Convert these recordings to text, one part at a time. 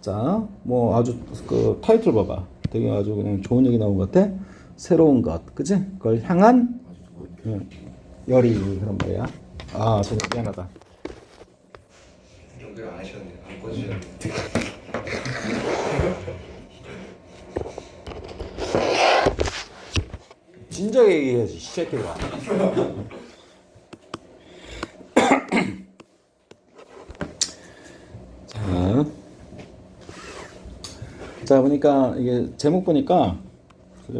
자, 뭐 아주 그 타이틀 봐봐. 되게 아주 그냥 좋은 얘기 나온 것 같아. 새로운 것, 그지? 그걸 향한 열이 그런 말이야. 아, 정말 미안하다. 연결 안 하셨네. 안 꺼주셨네. 진작에 얘기해야지, 시새끼가. 자, 보니까 이게 제목 보니까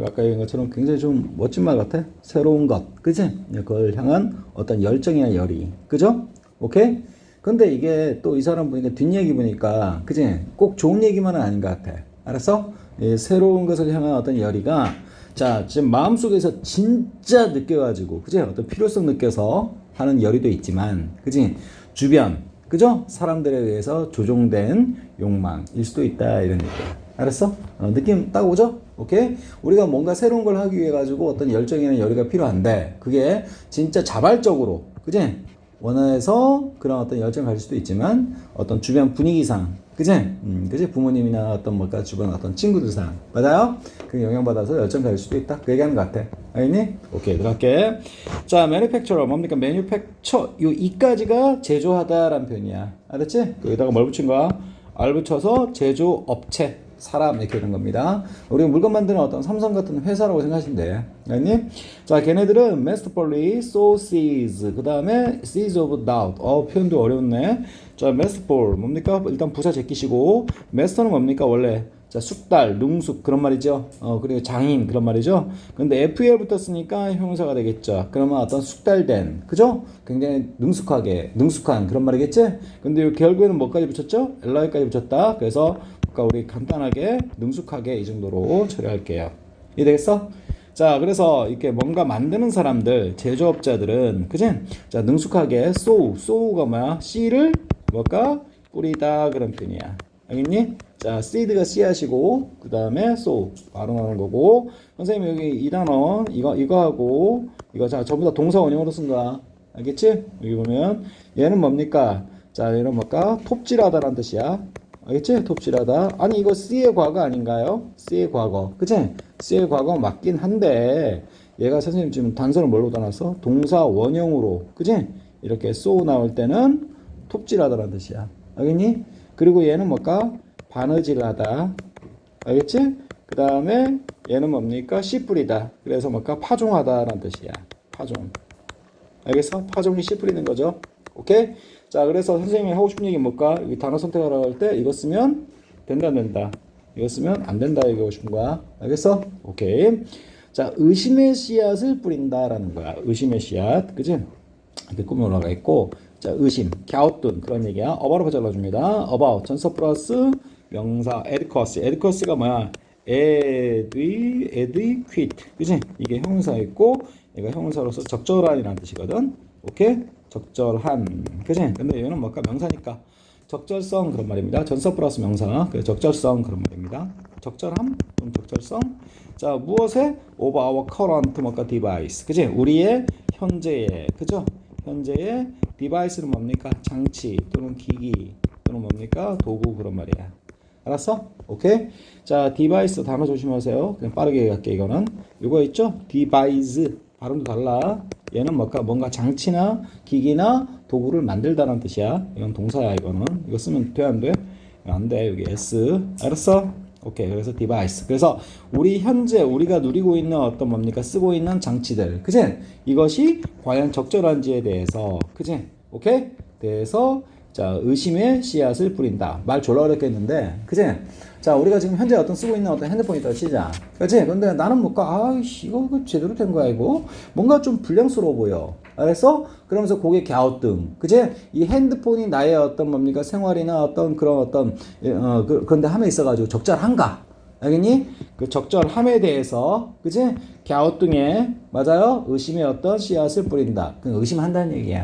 아까 얘기한 것처럼 굉장히 좀 멋진 말 같아. 새로운 것, 그지? 그걸 향한 어떤 열정이나 열이, 그죠? 오케이? 근데 이게 또 이 사람 보니까 뒷얘기 보니까, 그지? 꼭 좋은 얘기만은 아닌 것 같아. 알았어? 이 새로운 것을 향한 어떤 열이가, 자, 지금 마음속에서 진짜 느껴가지고, 그지? 어떤 필요성 느껴서 하는 열의도 있지만, 그지? 주변, 그죠? 사람들에 의해서 조종된 욕망일 수도 있다, 이런 얘기야. 알았어? 느낌 딱 오죠? 오케이? 우리가 뭔가 새로운 걸 하기 위해 가지고 어떤 열정이나 열의가 필요한데, 그게 진짜 자발적으로, 그지? 원해서 그런 어떤 열정을 가질 수도 있지만, 어떤 주변 분위기상, 그지? 그지? 부모님이나 어떤 뭔가 주변 어떤 친구들상, 맞아요? 그 영향받아서 열정 가질 수도 있다. 그 얘기하는 것 같아. 알겠니? 오케이, 들어갈게. 자, manufacturer, 뭡니까? manufacture. 요 이까지가 제조하다라는 표현이야. 알았지? 여기다가 뭘 붙인 거야? R 붙여서 제조업체. 사람 이렇게 되는 겁니다. 우리 물건 만드는 어떤 삼성 같은 회사라고 생각하시면 돼. 알겠니? 자, 걔네들은 masterfully sow seeds. 그 다음에 seeds of doubt. 표현도 어려웠네. 자, masterful 뭡니까? 일단 부사 제끼시고, master는 뭡니까? 원래 자, 숙달, 능숙 그런 말이죠. 그리고 장인 그런 말이죠. 근데 FEL 붙었으니까 형용사가 되겠죠. 그러면 어떤 숙달된, 그죠? 굉장히 능숙한 그런 말이겠지? 근데 결국에는 뭐까지 붙였죠? LI까지 붙였다. 그래서 우리 간단하게 능숙하게 이 정도로 처리할게요. 이해되겠어? 자, 그래서 이렇게 뭔가 만드는 사람들, 제조업자들은, 그지? 자, 능숙하게 so가 뭐야? 씨를 뭘까? 뿌리다 그런 표현이야. 알겠니? 자, seed가 씨앗이고, 그 다음에 sow 발음하는 거고, 선생님 여기 이 단어 이거하고 이거 자 전부 다 동사 원형으로 쓴 거야. 알겠지? 여기 보면 얘는 뭡니까? 자, 얘는 뭘까? 톱질하다라는 뜻이야. 알겠지? 톱질하다. 아니 이거 C의 과거 아닌가요? C의 과거. 그치? C의 과거 맞긴 한데 얘가 선생님 지금 단서를 뭘로 따놨어? 동사 원형으로. 그치? 이렇게 쏘 나올 때는 톱질하다라는 뜻이야. 알겠니? 그리고 얘는 뭘까? 바느질하다. 알겠지? 그 다음에 얘는 뭡니까? 씨 뿌리다. 그래서 뭘까? 파종하다라는 뜻이야. 파종. 알겠어? 파종이 씨 뿌리는 거죠. 오케이? 자, 그래서 선생님이 하고 싶은 얘기 뭘까? 이 단어 선택하라고 할 때 이거 쓰면 된다 안 된다. 이거 쓰면 안 된다 얘기하고 싶은 거야. 알겠어? 오케이. 자, 의심의 씨앗을 뿌린다라는 거야. 의심의 씨앗. 그지? 이렇게 꾸며 올라가 있고, 자, 의심, 갸우뚱 그런 얘기야. 어바웃 잘라줍니다. 어바웃 전서 플러스 명사 에드커스. 에드커스가 뭐야? 에드퀴트. 그지? 이게 형용사 있고, 얘가 형용사로서 적절한이라는 뜻이거든. 오케이? 적절한. 그지? 근데 얘는 뭘까? 명사니까. 적절성 그런 말입니다. 전서 플러스 명사. 그래서 적절성 그런 말입니다. 적절함? 그럼 적절성? 자, 무엇에? Of our current 뭔가 device. 그지? 우리의 현재의. 그죠? 현재의 device는 뭡니까? 장치 또는 기기 또는 뭡니까? 도구 그런 말이야. 알았어? 오케이? 자, device 단어 조심하세요. 그냥 빠르게 갈게 이거는. 이거 있죠? device. 발음도 달라. 얘는 뭔가 장치나 기기나 도구를 만들다라는 뜻이야. 이건 동사야 이거는. 이거 쓰면 돼 안 돼? 안 돼. 여기 S. 알았어? 오케이. 그래서 device. 그래서 우리 현재 우리가 누리고 있는 어떤 뭡니까? 쓰고 있는 장치들. 그치? 이것이 과연 적절한지에 대해서. 그치? 오케이? 대해서 자, 의심의 씨앗을 뿌린다. 말 졸라 어렵겠는데. 그치? 자, 우리가 지금 현재 쓰고 있는 어떤 핸드폰이 있다고 치자. 그치? 근데 나는 아이씨, 이거 제대로 된 거야, 이거? 뭔가 좀 불량스러워 보여. 알았어? 그러면서 고개 갸우뚱. 그치? 이 핸드폰이 나의 어떤 뭡니까? 생활이나 어떤 그런 그런데 함에 있어가지고 적절한가? 알겠니? 그 적절함에 대해서, 그치? 갸우뚱에, 맞아요? 의심의 어떤 씨앗을 뿌린다. 그 의심한다는 얘기야.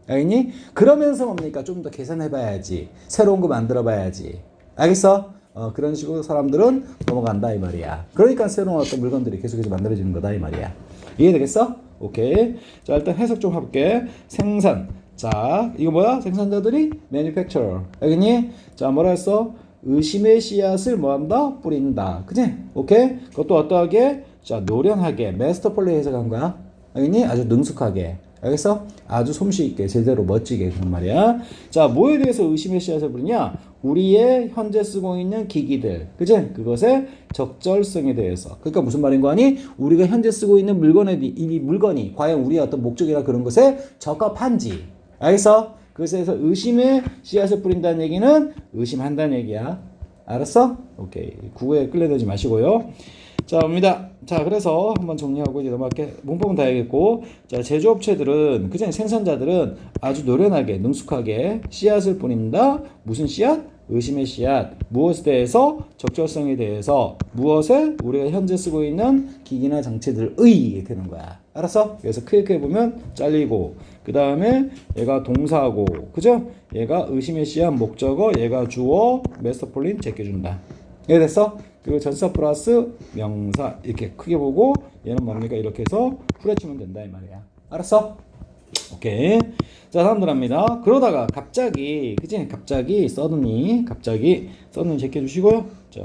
알겠니? 그러면서 뭡니까? 좀 더 계산해봐야지. 새로운 거 만들어봐야지. 알겠어? 그런 식으로 사람들은 넘어간다 이 말이야. 그러니까 새로운 어떤 물건들이 계속해서 만들어지는 거다 이 말이야. 이해되겠어? 오케이. 자, 일단 해석 좀 해볼게. 생산. 자, 이거 뭐야? 생산자들이 manufacturer. 알겠니? 자, 뭐라 했어? 의심의 씨앗을 뭐한다? 뿌린다. 그치? 오케이? 그것도 어떠하게? 자, 노련하게, masterfully 해석한 거야. 알겠니? 아주 능숙하게. 알겠어? 아주 솜씨 있게, 제대로 멋지게 그런 말이야. 자, 뭐에 대해서 의심의 씨앗을 뿌리냐? 우리의 현재 쓰고 있는 기기들. 그치? 그것의 적절성에 대해서. 그러니까 무슨 말인 거 아니? 우리가 현재 쓰고 있는 이 물건이 과연 우리의 어떤 목적이나 그런 것에 적합한지. 알겠어? 그래서 의심의 씨앗을 뿌린다는 얘기는 의심한다는 얘기야. 알았어? 오케이. 구구에 끌려들지 마시고요. 자, 옵니다. 자, 그래서 한번 정리하고 이제 넘어갈게. 문법은 다 알겠고. 자, 제조업체들은, 그냥 생산자들은 아주 노련하게, 능숙하게 씨앗을 뿌린다. 무슨 씨앗? 의심의 씨앗. 무엇에 대해서? 적절성에 대해서. 무엇에? 우리가 현재 쓰고 있는 기기나 장치들의 되는 거야. 알았어? 그래서 크게 보면 잘리고, 그 다음에 얘가 동사고, 그죠? 얘가 의심의 씨앗 목적어, 얘가 주어, 메스터폴린 제껴준다. 이해됐어? 그리고 전사 플러스 명사 이렇게 크게 보고 얘는 뭡니까? 이렇게 해서 후려치면 된다 이 말이야. 알았어? 오케이. 자, 다음 들어갑니다. 그러다가 갑자기, 그치? 갑자기 서든이 제껴주시고요. 자,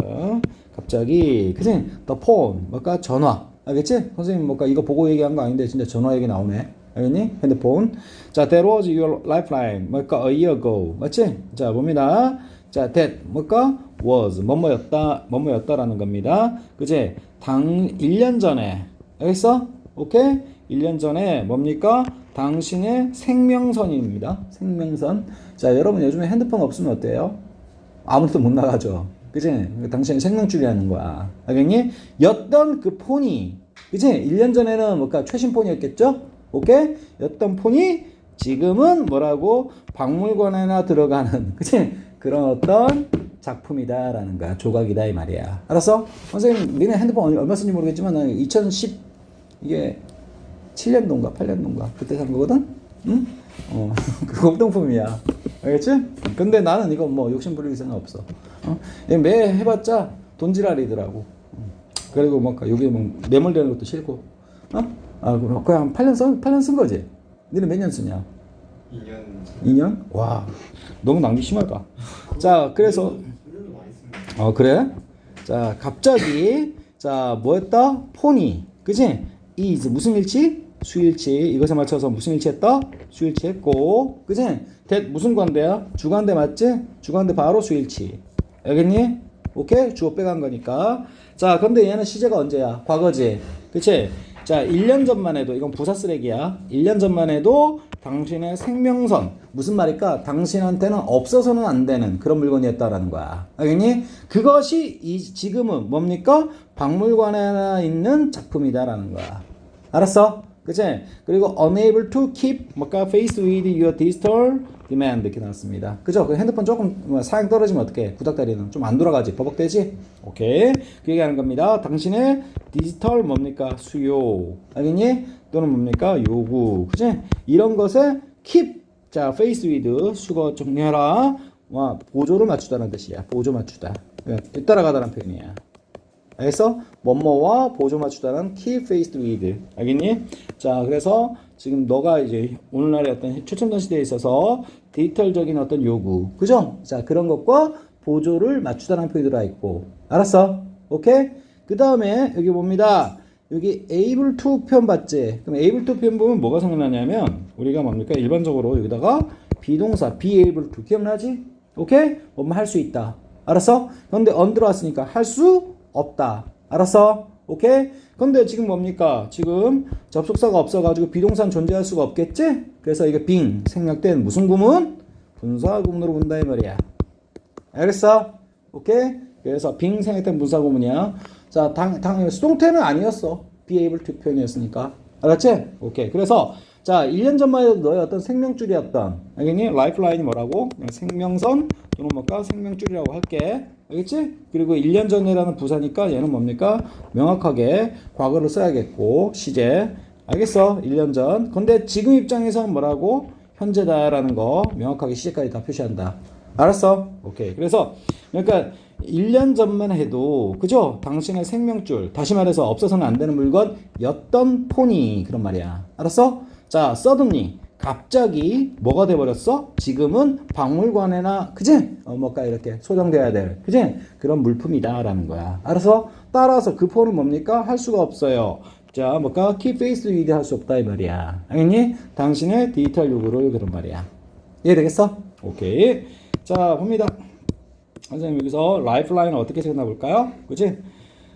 갑자기, 그치? The phone, 뭘까? 전화. 알겠지? 선생님 뭘까? 이거 보고 얘기한 거 아닌데 진짜 전화 얘기 나오네. 알겠니? 핸드폰. 자, that was your lifeline. 뭘까? A year ago. 맞지? 자, 봅니다. 자, that 뭘까? was 뭐뭐였다라는 겁니다. 그제 1년 전에 알겠어? 오케이? 1년 전에 뭡니까? 당신의 생명선입니다. 생명선. 자, 여러분 요즘에 핸드폰 없으면 어때요? 아무것도 못 나가죠. 그지? 당신의 생명줄이라는 거야. 알겠니? 였던 그 폰이, 그지? 1년 전에는 뭘까? 최신 폰이었겠죠? 오케이? 였던 폰이 지금은 뭐라고? 박물관에나 들어가는, 그치? 그런 어떤 작품이다라는 거야. 조각이다 이 말이야. 알았어? 선생님, 니네 핸드폰 얼마 쓴지 모르겠지만 나는 2010 이게 7년도인가 8년도인가 그때 산 거거든? 응? 그 공동품이야. 알겠지? 근데 나는 이거 뭐 욕심 부릴 생각 없어. 매 해봤자 돈지랄이더라고. 그리고 뭐 여기 뭐 매몰되는 것도 싫고. 그냥 8년 쓴 거지? 니는 몇 년 쓰냐? 2년? 와, 너무 낭비 심하다. 자, 그래서 그래? 자, 갑자기 자, 뭐였다? 폰이, 그지? is 무슨 일치? 수일치. 이것에 맞춰서 무슨 일치했다? 수일치했고, 그지? that 무슨 관대야? 주관대 맞지? 주관대 바로 수일치. 알겠니? 오케이? 주어 빼간 거니까. 자, 근데 얘는 시제가 언제야? 과거지. 그치? 자, 1년 전만 해도, 이건 부사 쓰레기야. 1년 전만 해도 당신의 생명선. 무슨 말일까? 당신한테는 없어서는 안 되는 그런 물건이었다라는 거야. 알겠니? 그것이 지금은 뭡니까? 박물관에 있는 작품이다라는 거야. 알았어? 그치? 그리고 unable to keep 뭔가 face with your digital demand 이렇게 나왔습니다. 그죠? 그 핸드폰 조금 사양 떨어지면 어떡해? 구닥다리는 좀 안 돌아가지? 버벅대지? 오케이. 그 얘기하는 겁니다. 당신의 디지털 뭡니까? 수요. 알겠니? 또는 뭡니까? 요구. 그치? 이런 것에 keep. 자, face with 수거 정리해라. 와, 보조를 맞추다는 뜻이야. 보조 맞추다. 뒤따라가다라는 표현이야. 알겠어? 뭐뭐와 보조 맞추다는 keep face with. 알겠니? 자, 그래서 지금 너가 이제 오늘날의 어떤 최첨단 시대에 있어서 디지털적인 어떤 요구, 그죠? 자, 그런 것과 보조를 맞추다라는 표현이 들어있고, 알았어? 오케이? 그 다음에 여기 봅니다. 여기 able to 표현 봤지? 그럼 able to 표현 보면 뭐가 생각나냐면 우리가 뭡니까? 일반적으로 여기다가 비동사 be able to 기억나지? 오케이? 뭐뭐 할 수 있다. 알았어? 그런데 on 들어왔으니까 할 수 없다. 알았어? 오케이? 근데 지금 뭡니까? 지금 접속사가 없어가지고 비동사는 존재할 수가 없겠지? 그래서 이게 being 생략된 무슨 구문? 분사 구문으로 본다 이 말이야. 알겠어? 오케이? 그래서 being 생략된 분사 구문이야. 자, 수동태는 아니었어. be able to 표현이었으니까. 알았지? 오케이. 그래서 자, 1년 전만 해도 너의 어떤 생명줄이었던, 알겠니? 라이프라인이 뭐라고? 생명선 또는 뭘까? 생명줄이라고 할게. 알겠지? 그리고 1년 전이라는 부사니까 얘는 뭡니까? 명확하게 과거를 써야겠고, 시제. 알겠어? 1년 전. 근데 지금 입장에서는 뭐라고? 현재다라는 거 명확하게 시제까지 다 표시한다. 알았어? 오케이. 그래서 그러니까 1년 전만 해도, 그죠? 당신의 생명줄, 다시 말해서 없어서는 안 되는 물건이었던 폰이 그런 말이야. 알았어? 자, suddenly 갑자기 뭐가 돼버렸어? 지금은 박물관에나 그지? 뭔가 이렇게 소장돼야 될 그지? 그런 물품이다라는 거야. 알아서 따라서 그 폰은 뭡니까? 할 수가 없어요. 자, 뭔가 keep face with 할 수 없다 이 말이야. 알겠니? 당신의 디지털 요구를 그런 말이야. 이해되겠어? 오케이. 자, 봅니다. 선생님 여기서 라이프라인을 어떻게 생각해 볼까요? 그지?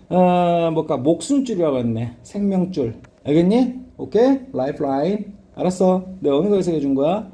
뭔가 목숨줄이라고 했네. 생명줄. 알겠니? 오케이? 라이프라인. 알았어. 내가 어느 거 해석해 준 거야?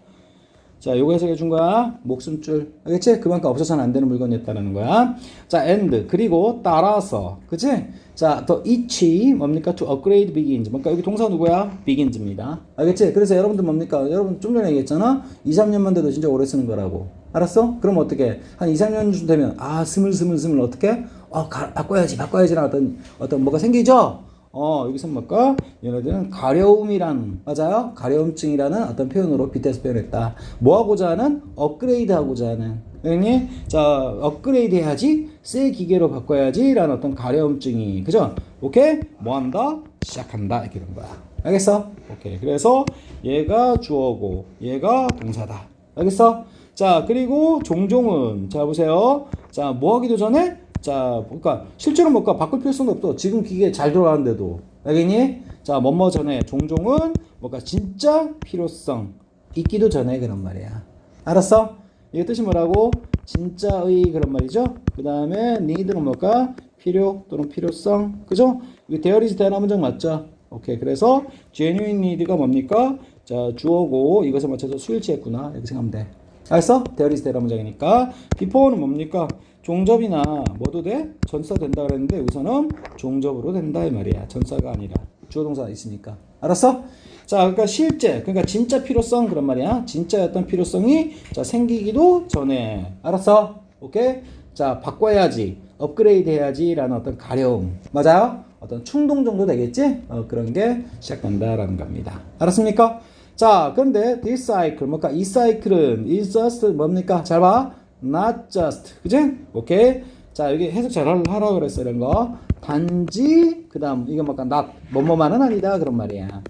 자, 요거 해석해 준 거야. 목숨줄. 알겠지? 그만큼 없어서는 안 되는 물건이었다는 거야. 자, and. 그리고 따라서. 그치? 자, 더 each. 뭡니까? to upgrade begins. 뭔가 여기 동사 누구야? begins입니다. 알겠지? 그래서 여러분들 뭡니까? 여러분 좀 전에 얘기했잖아? 2, 3년만 돼도 진짜 오래 쓰는 거라고. 알았어? 그럼 어떻게? 한 2, 3년쯤 되면, 스물스물 어떻게? 바꿔야지라는 어떤 뭐가 생기죠? 여기서 뭘까? 얘네들은 가려움이라는, 맞아요? 가려움증이라는 어떤 표현으로 빗대서 표현했다. 뭐 하고자 하는? 업그레이드 하고자 하는. 그러니, 자, 업그레이드 해야지? 새 기계로 바꿔야지? 라는 어떤 가려움증이. 그죠? 오케이? 뭐 한다? 시작한다. 이렇게 된 거야. 알겠어? 오케이. 그래서 얘가 주어고, 얘가 동사다. 알겠어? 자, 그리고 종종은, 자, 보세요. 자, 뭐 하기도 전에? 자, 그러니까 실제로 뭔가 바꿀 필요성도 없어. 지금 기계 잘 돌아가는데도. 알겠니? 자, 뭐뭐 전에 종종은 뭔가 진짜 필요성 있기도 전에 그런 말이야. 알았어? 이게 뜻이 뭐라고? 진짜의 그런 말이죠. 그 다음에 need는 뭘까? 필요 또는 필요성. 그죠? 이거 there is 대한 문장 맞죠? 오케이. 그래서 genuine need가 뭡니까? 자, 주어고 이것에 맞춰서 수일치했구나. 이렇게 생각하면 돼. 알았어? there is 대한 문장이니까. before는 뭡니까? 종접이나 뭐도 돼? 전사 된다 그랬는데 여기서는 종접으로 된다 이 말이야. 전사가 아니라 주어 동사가 있으니까. 알았어? 자, 그러니까 실제, 그러니까 진짜 필요성 그런 말이야. 진짜 어떤 필요성이 자 생기기도 전에. 알았어? 오케이? 자, 바꿔야지, 업그레이드 해야지라는 어떤 가려움. 맞아요? 어떤 충동 정도 되겠지? 그런 게 시작된다라는 겁니다. 알았습니까? 자, 그런데 this cycle, 뭔가 이 사이클은 is just 뭡니까? 잘 봐. not just. 그지? 오케이. 자, 여기 해석 잘 하라고 그랬어, 이런 거. 단지, 그 다음, 이거 뭔가 not, 뭐뭐만은 아니다. 그런 말이야.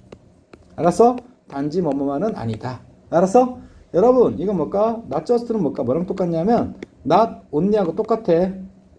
알았어? 단지 뭐뭐만은 아니다. 알았어? 여러분, 이거 뭘까? not just는 뭘까? 뭐랑 똑같냐면, not only하고 똑같아.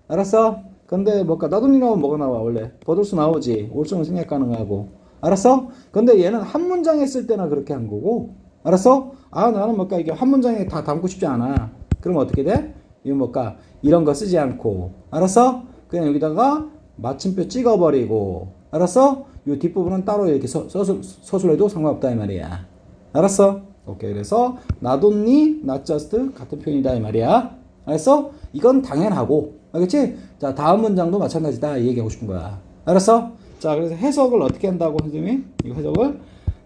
알았어? 근데 뭘까? not only 나오면 뭐가 나와, 원래? 버들수 나오지. 올수는 생략 가능하고. 알았어? 근데 얘는 한 문장에 쓸 때나 그렇게 한 거고. 알았어? 나는 뭘까? 이게 한 문장에 다 담고 싶지 않아. 그럼 어떻게 돼? 이거 뭘까? 이런 거 쓰지 않고. 알았어? 그냥 여기다가 마침표 찍어버리고. 알았어? 이 뒷부분은 따로 이렇게 서술해도 상관없다 이 말이야. 알았어? 오케이. 그래서 not only, not just 같은 표현이다 이 말이야. 알았어? 이건 당연하고. 알겠지? 자, 다음 문장도 마찬가지다 이 얘기하고 싶은 거야. 알았어? 자, 그래서 해석을 어떻게 한다고 선생님이? 이거 해석을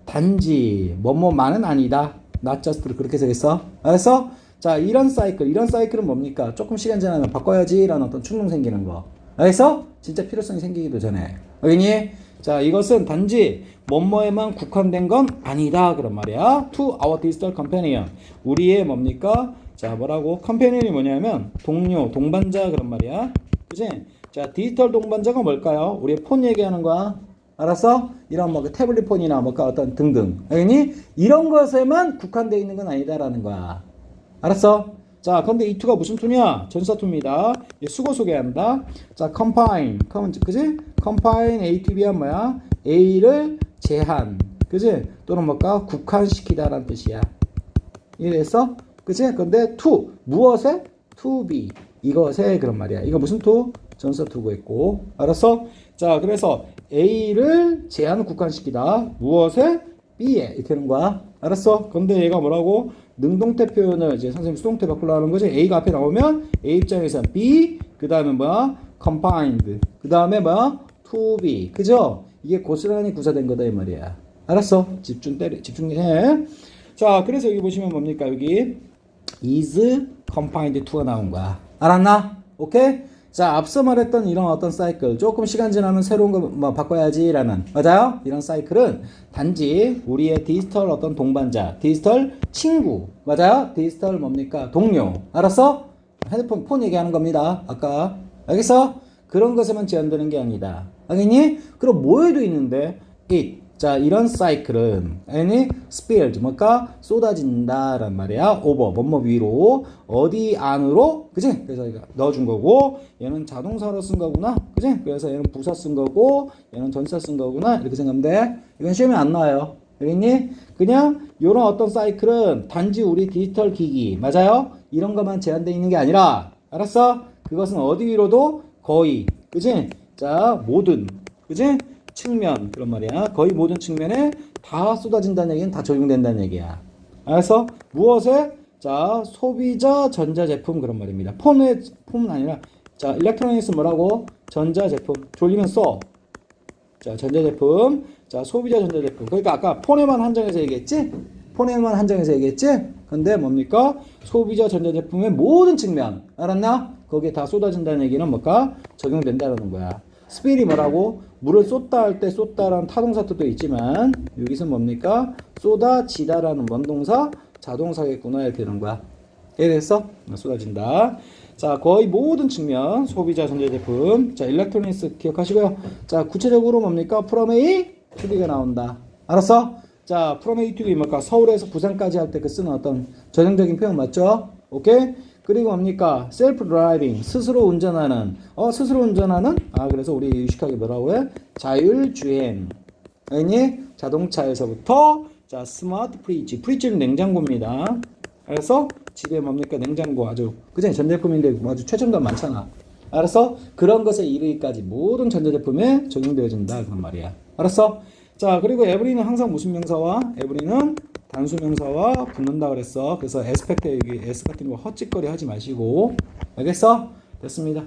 단지 뭐뭐만은 아니다. not just를 그렇게 해석했어. 알았어? 자, 이런 사이클은 뭡니까? 조금 시간 지나면 바꿔야지라는 어떤 충동 생기는 거. 알겠어? 진짜 필요성이 생기기도 전에. 알겠니? 자, 이것은 단지 뭐뭐에만 국한된 건 아니다. 그런 말이야. To our digital companion. 우리의 뭡니까? 자, 뭐라고? 컴패니언이 뭐냐면 동료, 동반자 그런 말이야. 그치? 자, 디지털 동반자가 뭘까요? 우리의 폰 얘기하는 거야. 알았어? 이런 뭐 태블릿 폰이나 뭐가 어떤 등등. 알겠니? 이런 것에만 국한되어 있는 건 아니다라는 거야. 알았어? 자, 근데 이 투가 무슨 투냐? 전사투입니다. 수거 소개한다. 자, combine. 그지? combine A to B야 뭐야? A를 제한. 그지? 또는 뭘까? 국한시키다라는 뜻이야. 이해됐어? 그지? 근데 to. 무엇에? to be. 이것에 그런 말이야. 이거 무슨 투? 전사투고 있고. 알았어? 자, 그래서 A를 제한 국한시키다. 무엇에? B에. 이렇게 하는 거야. 알았어? 근데 얘가 뭐라고? 능동태 표현을 이제 선생님 수동태 바꾸려고 하는 거지. A가 앞에 나오면 A 입장에서 B, 그 다음에 뭐야? combined. 그 다음에 뭐야? to be. 그죠? 이게 고스란히 구사된 거다 이 말이야. 알았어? 집중해. 자, 그래서 여기 보시면 뭡니까? 여기 is combined to가 나온 거야. 알았나? 오케이? 자, 앞서 말했던 이런 어떤 사이클, 조금 시간 지나면 새로운 거 뭐 바꿔야지라는, 맞아요? 이런 사이클은 단지 우리의 디지털 어떤 동반자, 디지털 친구, 맞아요? 디지털 뭡니까? 동료. 알았어? 핸드폰, 폰 얘기하는 겁니다. 아까. 알겠어? 그런 것에만 제한되는 게 아니다. 알겠니? 그럼 뭐에도 있는데, it, 자, 이런 사이클은 any spilled 뭐까 쏟아진다란 말이야. over 뭐뭐 위로 어디 안으로 그지? 그래서 이거 넣어준 거고 얘는 자동사로 쓴 거구나. 그지? 그래서 얘는 부사 쓴 거고 얘는 전사 쓴 거구나. 이렇게 생각하면 돼. 이건 시험에 안 나와요. 알겠니? 그냥 이런 어떤 사이클은 단지 우리 디지털 기기 맞아요? 이런 것만 제한되어 있는 게 아니라 알았어? 그것은 어디 위로도 거의 그지? 자, 모든 그지? 측면 그런 말이야. 거의 모든 측면에 다 쏟아진다는 얘기는 다 적용된다는 얘기야. 알았어? 무엇에? 자, 소비자 전자제품 그런 말입니다. 폰은 아니라 자, 일렉트로닉스 뭐라고? 전자제품. 졸리면 써. 자, 전자제품. 자, 소비자 전자제품. 그러니까 아까 폰에만 한정해서 얘기했지? 폰에만 한정해서 얘기했지? 근데 뭡니까? 소비자 전자제품의 모든 측면. 알았나? 거기에 다 쏟아진다는 얘기는 뭘까? 적용된다는 거야. 스필이 뭐라고? 물을 쏟다 할 때 쏟다라는 타동사 뜻도 있지만 여기서 뭡니까? 쏟아지다라는 원동사 자동사겠구나 이렇게 되는 거야. 이해됐어? 쏟아진다. 자, 거의 모든 측면 소비자 전자제품. 자, 일렉트로닉스 기억하시고요. 자, 구체적으로 뭡니까? from A to B가 나온다. 알았어? 자, from A to B 뭘까? 서울에서 부산까지 할 때 그 쓰는 어떤 전형적인 표현 맞죠? 오케이? 그리고 뭡니까? 셀프 드라이빙, 스스로 운전하는. 스스로 운전하는? 그래서 우리 유식하게 뭐라고 해? 자율주행. 아니? 자동차에서부터 자, 스마트 프리지. 프리지는 냉장고입니다. 그래서 집에 뭡니까? 냉장고 아주 그냥 전제품인데 아주 최첨단 많잖아. 알았어? 그런 것에 이르기까지 모든 전자제품에 적용되어진다 그런 말이야. 알았어? 자, 그리고 에브리는 항상 무슨 명사와 에브리는 단수 명사와 붙는다 그랬어. 그래서 에스펙트 여기 S 같은 거 헛짓거리 하지 마시고. 알겠어? 됐습니다.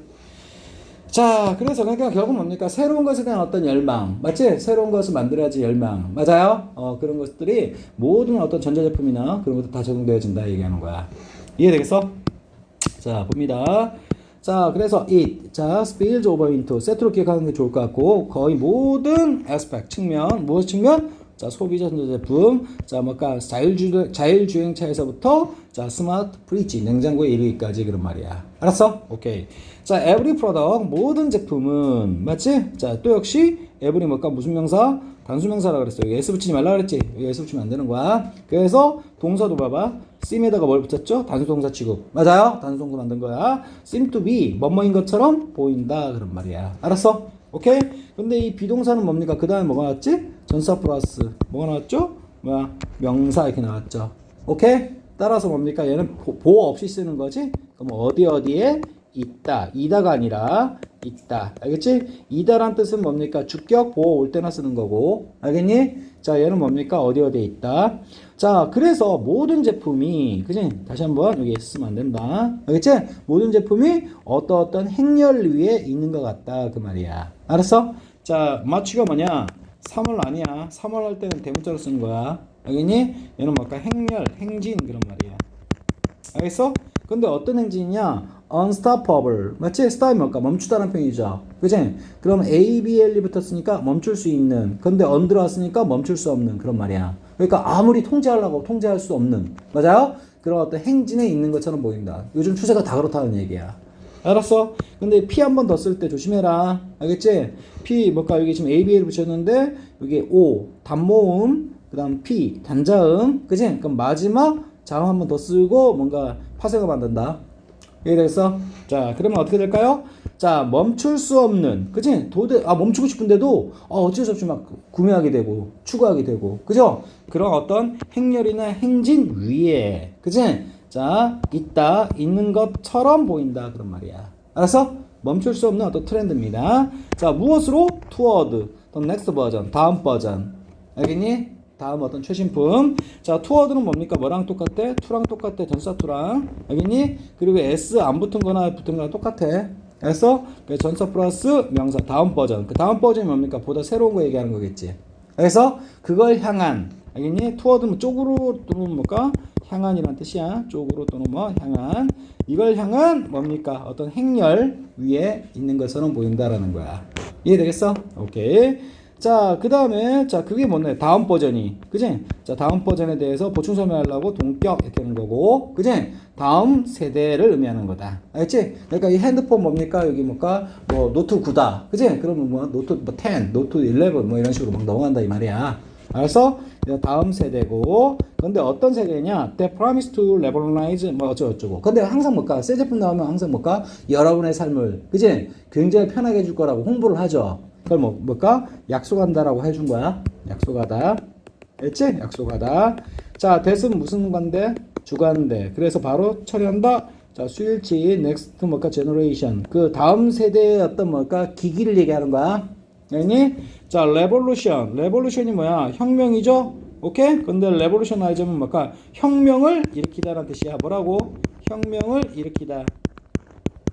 자, 그래서 그러니까 결국 뭡니까? 새로운 것에 대한 어떤 열망. 맞지? 새로운 것을 만들어야지 열망. 맞아요? 그런 것들이 모든 어떤 전자제품이나 그런 것도 다 적용되어진다 얘기하는 거야. 이해되겠어? 자, 봅니다. 자, 그래서 it, 자, spills over into, 세트로 기억하는 게 좋을 것 같고, 거의 모든 aspect, 측면, 무엇 측면? 자, 소비자 전자제품, 자, 뭘까? 자율주행차에서부터, 자, 스마트 프리지, 냉장고에 이르기까지 그런 말이야. 알았어? 오케이. 자, every product, 모든 제품은, 맞지? 자, 또 역시, every 뭘까? 무슨 명사? 단수명사라고 그랬어. 여기 S 붙이지 말라 그랬지? 여기 S 붙이면 안 되는 거야. 그래서, 동사도 봐봐. seem에다가 뭘 붙였죠? 단수동사 취급. 맞아요? 단수동사 만든 거야. seem to be, 뭐뭐인 것처럼 보인다. 그런 말이야. 알았어? 오케이? 근데 이 비동사는 뭡니까? 그 다음에 뭐가 나왔지? 전사 플러스. 뭐가 나왔죠? 명사 이렇게 나왔죠. 오케이? 따라서 뭡니까? 얘는 보호 없이 쓰는 거지? 그럼 어디에 있다. 이다가 아니라 있다. 알겠지? 이다란 뜻은 뭡니까? 주격 보호 올 때나 쓰는 거고. 알겠니? 자, 얘는 뭡니까? 어디에 있다. 자, 그래서 모든 제품이, 그지? 다시 한번 여기 쓰면 안 된다. 알겠지? 모든 제품이 어떤 행렬 위에 있는 것 같다. 그 말이야. 알았어? 자, 마취가 뭐냐? 3월 아니야. 3월 할 때는 대문자로 쓰는 거야. 알겠니? 얘는 뭘까? 행렬, 행진 그런 말이야. 알겠어? 근데 어떤 행진이냐? unstoppable. 맞지? stop이 뭘까? 멈추다는 표현이죠. 그치? 그럼 ABL이 붙었으니까 멈출 수 있는. 근데 on 들어왔으니까 멈출 수 없는 그런 말이야. 그러니까 아무리 통제하려고 통제할 수 없는. 맞아요? 그런 어떤 행진에 있는 것처럼 보인다. 요즘 추세가 다 그렇다는 얘기야. 알았어? 근데 P 한 번 더 쓸 때 조심해라. 알겠지? P 뭘까? 여기 지금 ABL 붙였는데 여기 O 단모음 그 다음 P 단자음. 그치? 그럼 마지막 자음 한 번 더 쓰고 뭔가 파생을 만든다. 이해됐어? 자, 그러면 어떻게 될까요? 자, 멈출 수 없는, 그치? 멈추고 싶은데도, 어쩔 수 없이 막 구매하게 되고, 추구하게 되고, 그죠? 그런 어떤 행렬이나 행진 위에, 그치? 자, 있는 것처럼 보인다. 그런 말이야. 알았어? 멈출 수 없는 어떤 트렌드입니다. 자, 무엇으로? toward, the next version, 다음 버전. 알겠니? 다음 어떤 최신품. 자, 투어드는 뭡니까? 뭐랑 똑같아? 투랑 똑같아. 전사 투랑. 알겠니? 그리고 S 안 붙은 거나 붙은 거나 똑같아. 알았어? 그래서 전사 플러스 명사 다음 버전. 그 다음 버전이 뭡니까? 보다 새로운 거 얘기하는 거겠지. 그래서 그걸 향한. 알겠니? 투어드는 쪽으로 또는 뭘까? 향한이란 뜻이야. 쪽으로 또는 뭐 향한. 이걸 향한 뭡니까? 어떤 행렬 위에 있는 것처럼 보인다라는 거야. 이해되겠어? 오케이. 자, 그 다음에, 자, 그게 뭐네? 다음 버전이. 그지? 자, 다음 버전에 대해서 보충 설명하려고 동격 이렇게 하는 거고. 그지? 다음 세대를 의미하는 거다. 알지? 그러니까 이 핸드폰 뭡니까? 여기 뭘까? 뭐, 노트 9다. 그지? 그러면 뭐, 노트 뭐 10, 노트 11, 뭐 이런 식으로 막 넘어간다, 이 말이야. 알았어? 다음 세대고. 근데 어떤 세대냐? They promise to revolutionize 뭐 어쩌고저쩌고. 근데 항상 뭘까? 새 제품 나오면 항상 뭘까? 여러분의 삶을, 그지? 굉장히 편하게 해줄 거라고 홍보를 하죠. 그걸 뭘까? 약속한다라고 해준 거야. 약속하다. 알지? 약속하다. 자, that은 무슨 관대? 주관대. 그래서 바로 처리한다. 자, 수일치, next 뭘까? generation. 그 다음 세대의 어떤 뭘까? 기기를 얘기하는 거야. 아니? 자, revolution. revolution이 뭐야? 혁명이죠? 오케이? 근데 revolutionize는 뭘까? 혁명을 일으키다라는 뜻이야. 뭐라고? 혁명을 일으키다.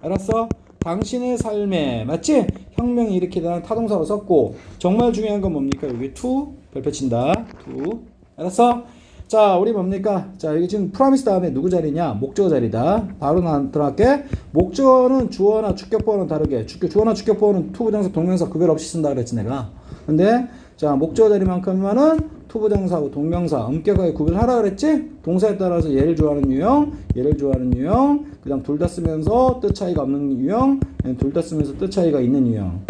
알았어? 당신의 삶에 맞지? 혁명을 일으키다는 타동사로 썼고 정말 중요한 건 뭡니까? 여기 to 별표 친다. to. 알았어? 자, 우리 뭡니까? 자, 여기 지금 promise 다음에 누구 자리냐? 목적어 자리다. 바로 들어갈게. 목적어는 주어나 주격보어는 다르게. 주어나 주격보어는 to 부정사 동명사 구별 없이 쓴다 그랬지 내가. 근데 자, 목적어 자리만큼만은 to 부정사하고 동명사 엄격하게 구별하라 그랬지? 동사에 따라서 얘를 좋아하는 유형, 얘를 좋아하는 유형, 그다음 둘 다 쓰면서 뜻 차이가 없는 유형, 둘 다 쓰면서 뜻 차이가 있는 유형.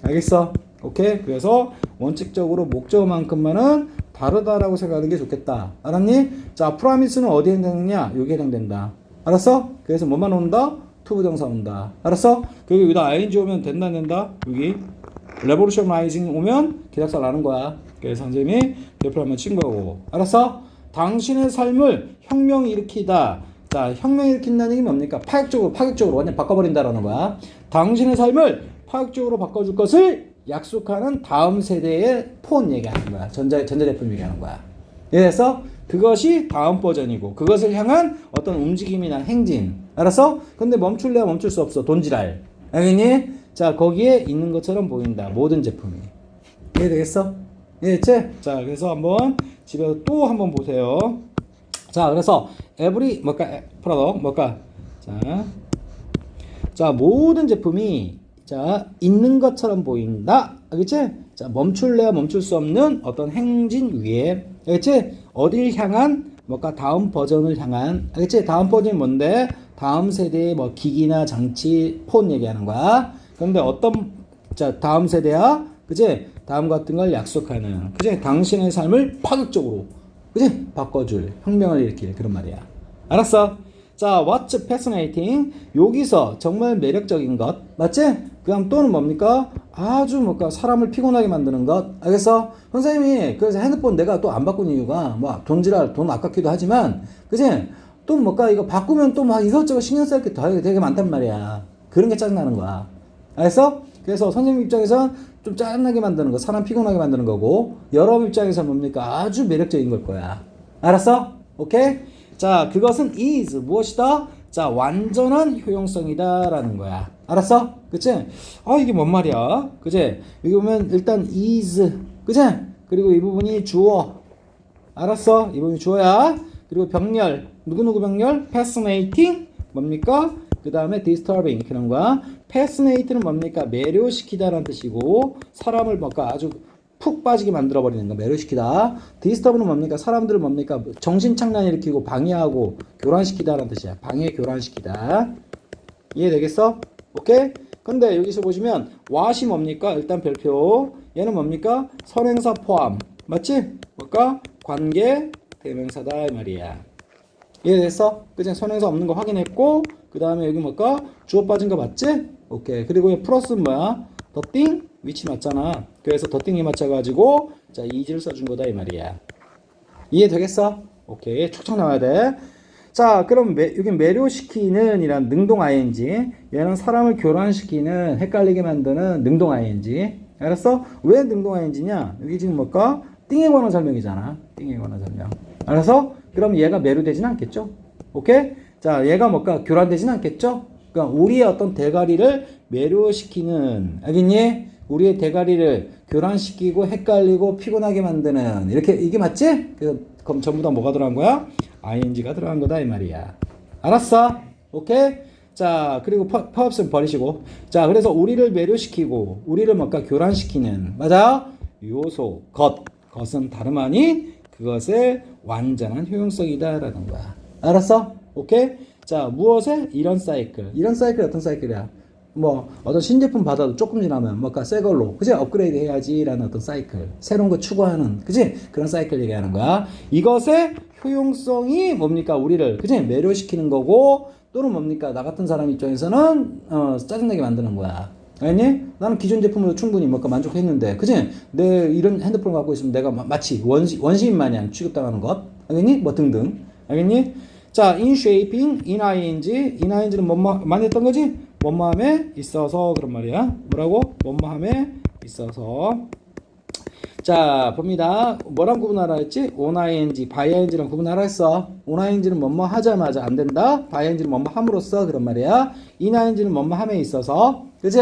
알겠어? 오케이? 그래서 원칙적으로 목적어만큼만은 다르다라고 생각하는 게 좋겠다. 알았니? 자, promise는 어디에 해당되느냐? 여기에 해당된다. 알았어? 그래서 뭐만 온다? to 부정사 온다. 알았어? 그리고 여기다 ing 오면 된다 안 된다? 여기 revolutionizing 오면 기다사 나는 거야. 그래서 선생님이 대표를 한번 친 거고. 알았어? 당신의 삶을 혁명 일으키다. 자, 혁명 일으킨다는 얘기 뭡니까? 파격적으로 완전 바꿔버린다라는 거야. 당신의 삶을 파격적으로 바꿔줄 것을 약속하는 다음 세대의 폰 얘기하는 거야. 전자제품 얘기하는 거야. 그래서 그것이 다음 버전이고 그것을 향한 어떤 움직임이나 행진. 알았어? 근데 멈출래야 멈출 수 없어. 돈지랄. 알겠니? 자, 거기에 있는 것처럼 보인다. 모든 제품이. 이해되겠어? 이해됐지? 자, 그래서 한번 집에서 또 한번 보세요. 자, 그래서 every 뭘까? 자, 모든 제품이 자, 있는 것처럼 보인다. 알겠지? 자, 멈출래야 멈출 수 없는 어떤 행진 위에. 알겠지? 어딜 향한 다음 버전을 향한. 알겠지? 다음 버전이 뭔데? 다음 세대의 뭐 기기나 장치, 폰 얘기하는 거야. 그런데 어떤 다음 세대야? 그지? 다음 같은 걸 약속하는. 그지? 당신의 삶을 파격적으로 그지? 바꿔줄 혁명을 일으킬 그런 말이야. 알았어? 자, what's fascinating? 여기서 정말 매력적인 것 맞지? 그 다음 또는 뭡니까? 아주 사람을 피곤하게 만드는 것. 알겠어? 선생님이 그래서 핸드폰 내가 또 안 바꾼 이유가 뭐 돈지랄 돈 아깝기도 하지만 그지? 또 이거 바꾸면 또 막 이것저것 신경 쓸 게 되게 많단 말이야. 그런 게 짜증나는 거야. 알겠어? 그래서 선생님 입장에서 좀 짜증나게 만드는 거, 사람 피곤하게 만드는 거고, 여러분 입장에서 뭡니까? 아주 매력적인 걸 거야. 알았어? 오케이? 자, 그것은 is 무엇이다? 자, 완전한 효용성이다라는 거야. 알았어? 그치? 아, 이게 뭔 말이야? 그치? 여기 보면 일단 is, 그치? 그리고 이 부분이 주어. 알았어? 이 부분이 주어야. 그리고 병렬, 누구누구 병렬? fascinating, 뭡니까? 그 다음에 disturbing, 그런 거야. fascinate는 뭡니까? 매료시키다라는 뜻이고, 사람을 아주 푹 빠지게 만들어버리는 거, 매료시키다. disturb는 뭡니까? 사람들을 뭡니까? 정신착란 일으키고 방해하고 교란시키다라는 뜻이야. 방해, 교란시키다. 이해되겠어? 오케이? 근데 여기서 보시면 what이 뭡니까? 일단 별표. 얘는 뭡니까? 선행사 포함. 맞지? 뭘까? 관계, 대명사다 이 말이야. 이해됐어? 그치? 선행사 없는 거 확인했고, 그 다음에 여기 뭘까? 주어 빠진 거 맞지? 오케이. 그리고 플러스는 뭐야? 더띵? 위치 맞잖아. 그래서 더띵이 맞춰가지고, 자, 이지를 써준 거다, 이 말이야. 이해되겠어? 오케이. 촉촉 나와야 돼. 자, 그럼 여기 매료시키는 이란 능동 ing. 얘는 사람을 교란시키는, 헷갈리게 만드는 능동 ing. 알았어? 왜 능동 ing냐? 여기 지금 뭘까? 띵에 관한 설명이잖아. 띵에 관한 설명. 알았어? 그럼 얘가 매료되진 않겠죠? 오케이? 자, 얘가 교란되진 않겠죠? 그러니까 우리의 어떤 대가리를 매료시키는, 알겠니? 우리의 대가리를 교란시키고 헷갈리고 피곤하게 만드는, 이렇게, 이게 맞지? 그럼 전부 다 뭐가 들어간 거야? ing가 들어간 거다, 이 말이야. 알았어? 오케이? 자, 그리고 퍼업스는 버리시고. 자, 그래서 우리를 매료시키고, 우리를 교란시키는, 맞아? 요소, 것은 다름 아니 그것의 완전한 효용성이다라는 거야. 알았어? 오케이? 자, 무엇에? 이런 사이클. 이런 사이클이 어떤 사이클이야? 뭐 어떤 신제품 받아도 조금 지나면 뭔가 새 걸로 그지 업그레이드 해야지라는 어떤 사이클, 새로운 거 추구하는 그지 그런 사이클 얘기하는 거야. 이것의 효용성이 뭡니까? 우리를 그지 매료시키는 거고 또는 뭡니까? 나 같은 사람 입장에서는 짜증나게 만드는 거야. 알니? 나는 기존 제품으로 충분히 뭔가 만족했는데 그지 내 이런 핸드폰 갖고 있으면 내가 마치 원시인 마냥 취급당하는 것 알겠니? 뭐 등등 알겠니? 자, in shaping, in ing는 뭐만 했던 거지? 뭐뭐함에 있어서 그런 말이야. 뭐라고? 뭐뭐함에 있어서. 자, 봅니다. 뭐랑 구분하라 했지? on ing, by ing랑 구분하라 했어. on ing는 뭐뭐 하자마자 안 된다. by ing는 뭐뭐 함으로써 그런 말이야. in ing는 뭐뭐 함에 있어서. 그지?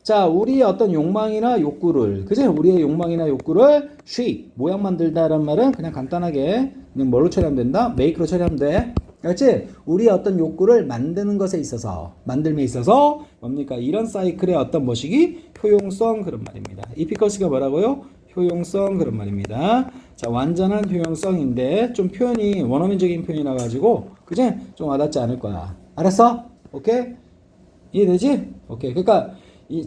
자, 우리의 어떤 욕망이나 욕구를, 그지? 우리의 욕망이나 욕구를 shape, 모양 만들다라는 말은 그냥 간단하게 그냥 뭘로 처리하면 된다? make로 처리하면 돼. 알지? 우리의 어떤 욕구를 만드는 것에 있어서, 만들면 있어서 뭡니까? 이런 사이클의 어떤 뭐시기? 효용성 그런 말입니다. efficacy가 뭐라고요? 효용성 그런 말입니다. 자, 완전한 효용성인데 좀 표현이 원어민적인 표현이라 가지고 그지? 좀 와닿지 않을 거야. 알았어? 오케이? 이해되지? 오케이. 그러니까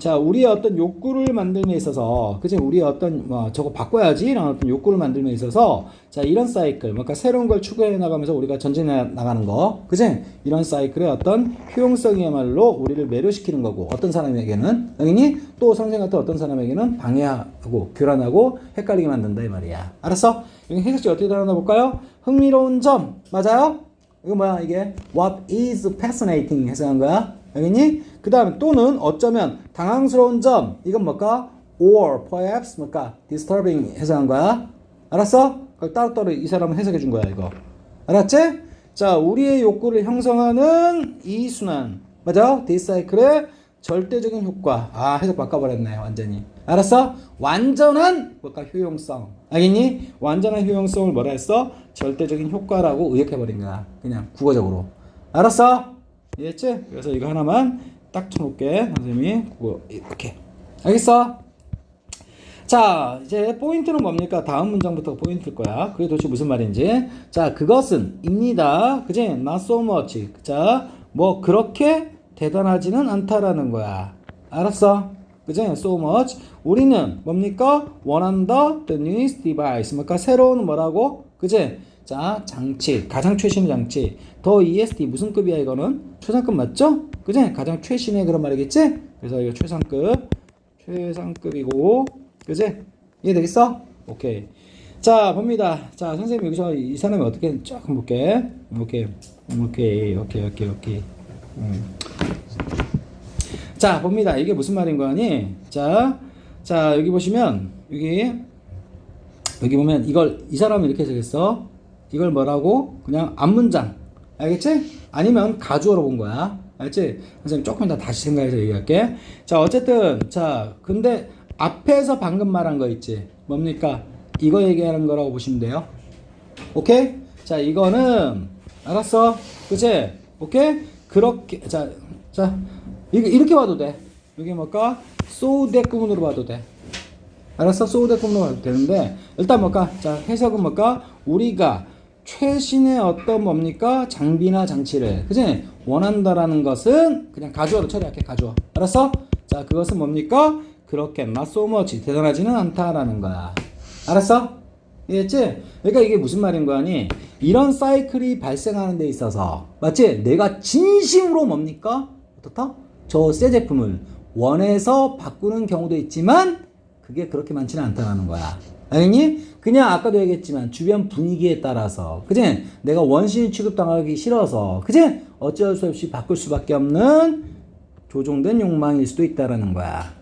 자, 우리의 어떤 욕구를 만들면 있어서, 그치? 우리의 어떤, 저거 바꿔야지? 라는 어떤 욕구를 만들면 있어서, 자, 이런 사이클, 그러니까 새로운 걸 추구해 나가면서 우리가 전진해 나가는 거, 그치? 이런 사이클의 어떤 효용성이야말로 우리를 매료시키는 거고, 어떤 사람에게는, 당연히 또 선생 같은 어떤 사람에게는 방해하고, 교란하고, 헷갈리게 만든다, 이 말이야. 알았어? 여기 해석지 어떻게 달아나 볼까요? 흥미로운 점, 맞아요? 이거 뭐야, 이게? What is fascinating 해석한 거야? 알겠니? 그 다음에 또는 어쩌면 당황스러운 점 이건 뭘까? or perhaps 뭘까? disturbing 해석한 거야. 알았어? 그걸 따로따로 이 사람은 해석해 준 거야 이거. 알았지? 자, 우리의 욕구를 형성하는 이 순환 맞아? 디사이클의 절대적인 효과. 아, 해석 바꿔버렸네 완전히. 알았어? 완전한 뭘까? 효용성. 알겠니? 완전한 효용성을 뭐라 했어? 절대적인 효과라고 의역해버린 거야. 그냥 국어적으로. 알았어? 이해했지? 그래서 이거 하나만 딱 쳐놓을게. 선생님이 그거 이렇게. 알겠어? 자, 이제 포인트는 뭡니까? 다음 문장부터 포인트일 거야. 그게 도대체 무슨 말인지. 자, 그것은 입니다. 그지? Not so much. 자, 뭐 그렇게 대단하지는 않다라는 거야. 알았어? 그지? So much. 우리는 뭡니까? 원한다. The newest device. 그러니까 새로운 뭐라고? 그지? 자, 장치, 가장 최신의 장치. 더 ESD 무슨 급이야 이거는? 최상급 맞죠? 그지? 가장 최신의 그런 말이겠지? 그래서 이거 최상급이고, 그지? 이해되겠어? 오케이. 자, 봅니다. 자, 선생님 여기서 이 사람이 어떻게 조금 볼게. 오케이. 자, 봅니다. 이게 무슨 말인 거니? 자, 여기 보시면 여기 보면 이걸 이 사람이 이렇게 해석했어. 이걸 뭐라고? 그냥 앞문장. 알겠지? 아니면 가주어로 본 거야. 알겠지? 선생님 조금 더 다시 생각해서 얘기할게. 자, 어쨌든 자, 근데 앞에서 방금 말한 거 있지? 뭡니까? 이거 얘기하는 거라고 보시면 돼요. 오케이? 자, 이거는 알았어? 그치? 오케이? 그렇게 자, 이렇게 봐도 돼. 이게 뭘까? so that 구문으로 봐도 돼. 알았어? so that 구문으로 봐도 되는데 일단 뭘까? 자, 해석은 뭘까? 우리가 최신의 어떤 뭡니까? 장비나 장치를 그치? 원한다라는 것은 그냥 가주어로 처리할게. 가주어. 알았어? 자, 그것은 뭡니까? 그렇게 not so much 대단하지는 않다라는 거야. 알았어? 이해했지? 그러니까 이게 무슨 말인 거니? 이런 사이클이 발생하는 데 있어서 맞지? 내가 진심으로 뭡니까? 어떻다? 저 새 제품을 원해서 바꾸는 경우도 있지만 그게 그렇게 많지는 않다는 거야. 알겠니? 그냥 아까도 얘기했지만 주변 분위기에 따라서 그지? 내가 원신 취급당하기 싫어서 그지? 어쩔 수 없이 바꿀 수밖에 없는 조종된 욕망일 수도 있다라는 거야.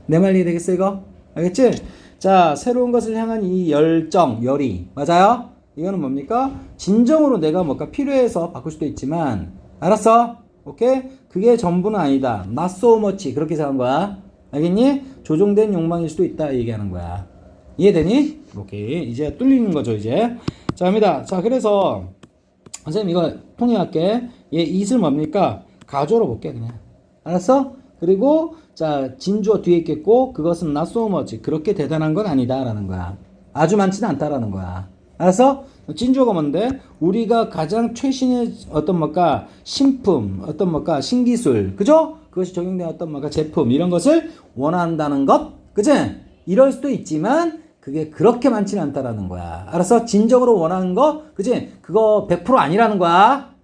내 말 이해되겠어 이거? 알겠지? 자, 새로운 것을 향한 이 열정, 열의 맞아요? 이거는 뭡니까? 진정으로 내가 뭔가 필요해서 바꿀 수도 있지만 알았어? 오케이? 그게 전부는 아니다. Not so much 그렇게 생각한 거야. 알겠니? 조종된 욕망일 수도 있다 얘기하는 거야. 이해되니? 오케이. 이제 뚫리는 거죠 이제. 자, 갑니다. 자, 그래서 선생님 이거 통일할게. 얘 it을 뭡니까? 가주어로 볼게 그냥. 알았어? 그리고 자 진주어 뒤에 있겠고 그것은 not so much 그렇게 대단한 건 아니다라는 거야. 아주 많지는 않다라는 거야. 알았어? 진주어가 뭔데? 우리가 가장 최신의 어떤 뭐까 신품, 어떤 뭐까 신기술, 그죠? 그것이 적용된 어떤 뭐까 제품 이런 것을 원한다는 것, 그지? 이럴 수도 있지만 그게 그렇게 많지는 않다라는 거야. 알았어? 진정으로 원하는 거, 그지? 그거 100% 아니라는 거야.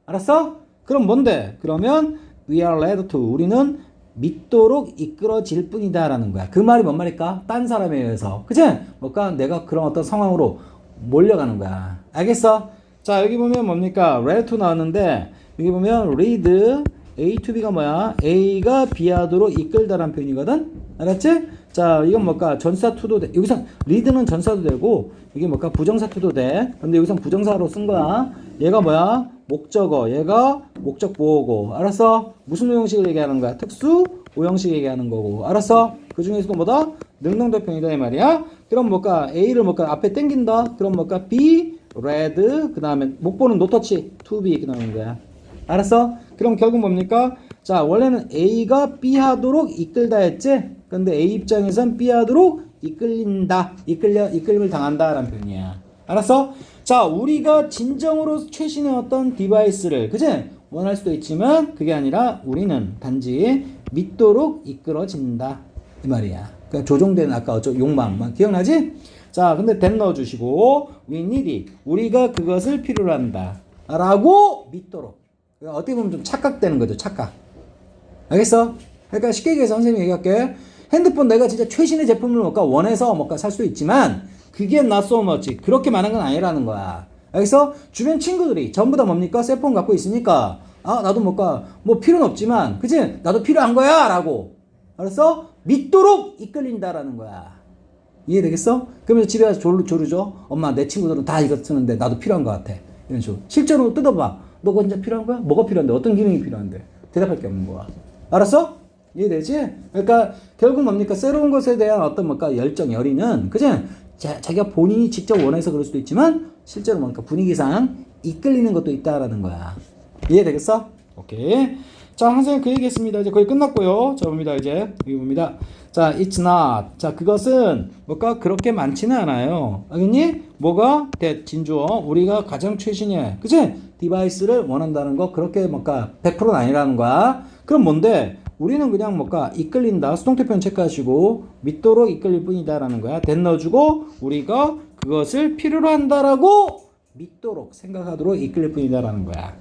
알았어? 그럼 뭔데? 그러면 we are led to 우리는 믿도록 이끌어질 뿐이다라는 거야. 그 말이 뭔 말일까? 딴 사람에 의해서, 그지? 뭔가 내가 그런 어떤 상황으로 몰려가는 거야. 알겠어? 자 여기 보면 뭡니까? led to 나왔는데 여기 보면 lead A to B가 뭐야? A가 B하도록 이끌다라는 표현이거든? 알았지? 자 이건 뭘까? 전사 to도 돼. 여기서 lead는 전사도 되고 이게 뭘까? 부정사 to도 돼. 근데 여기서 부정사로 쓴 거야. 얘가 뭐야? 목적어. 얘가 목적 보어고. 알았어? 무슨 오형식을 얘기하는 거야? 특수 오형식 얘기하는 거고. 알았어? 그 중에서도 뭐다? 능동대표이다 이 말이야. 그럼 뭘까? A를 뭘까? 앞에 땡긴다. 그럼 뭘까? B, red, 그 다음에 목보는 노터치, to be 이렇게 나오는 거야. 알았어? 그럼 결국 뭡니까? 자 원래는 A가 B 하도록 이끌다 했지? 근데 A 입장에선 B 하도록 이끌린다. 이끌림을 당한다 라는 표현이야. 알았어? 자 우리가 진정으로 최신의 어떤 디바이스를 그지? 원할 수도 있지만 그게 아니라 우리는 단지 믿도록 이끌어진다 이 말이야. 그러니까 조종된 아까 어쩌 욕망 기억나지? 자 근데 then 넣어주시고 we need it 우리가 그것을 필요로 한다 라고 믿도록. 그러니까 어떻게 보면 좀 착각되는 거죠. 착각. 알겠어? 그러니까 쉽게 얘기해서 선생님이 얘기할게. 핸드폰 내가 진짜 최신의 제품을 뭔가 원해서 뭔가 살 수 있지만 그게 not so much 그렇게 많은 건 아니라는 거야. 알겠어? 주변 친구들이 전부 다 뭡니까? 셀폰 갖고 있으니까 아 나도 뭔가 뭐 필요는 없지만 그치? 나도 필요한 거야 라고. 알았어? 믿도록 이끌린다라는 거야. 이해되겠어? 그러면 집에 가서 조르죠. 엄마 내 친구들은 다 이거 쓰는데 나도 필요한 것 같아. 이런 식으로. 실제로 뜯어봐. 너가 진짜 필요한 거야? 뭐가 필요한데? 어떤 기능이 필요한데? 대답할 게 없는 거야. 알았어? 이해되지? 그러니까 결국 뭡니까? 새로운 것에 대한 어떤 뭔가 열정, 열의는 그냥 자기가 본인이 직접 원해서 그럴 수도 있지만 실제로 뭔가 분위기상 이끌리는 것도 있다라는 거야. 이해되겠어? 오케이. 자, 선생님 그 얘기했습니다. 이제 거의 끝났고요. 자, 봅니다. 이제 여기 봅니다. 자, it's not. 자, 그것은 뭐가 그렇게 많지는 않아요. 알겠니? 뭐가? 진주어. 우리가 가장 최신의, 그치? 디바이스를 원한다는 거 그렇게 뭔가 100%는 아니라는 거야. 그럼 뭔데? 우리는 그냥 뭔가 이끌린다. 수동태 표현 체크하시고 믿도록 이끌릴 뿐이다라는 거야. then 넣어주고 우리가 그것을 필요로 한다라고 믿도록 생각하도록 이끌릴 뿐이다라는 거야.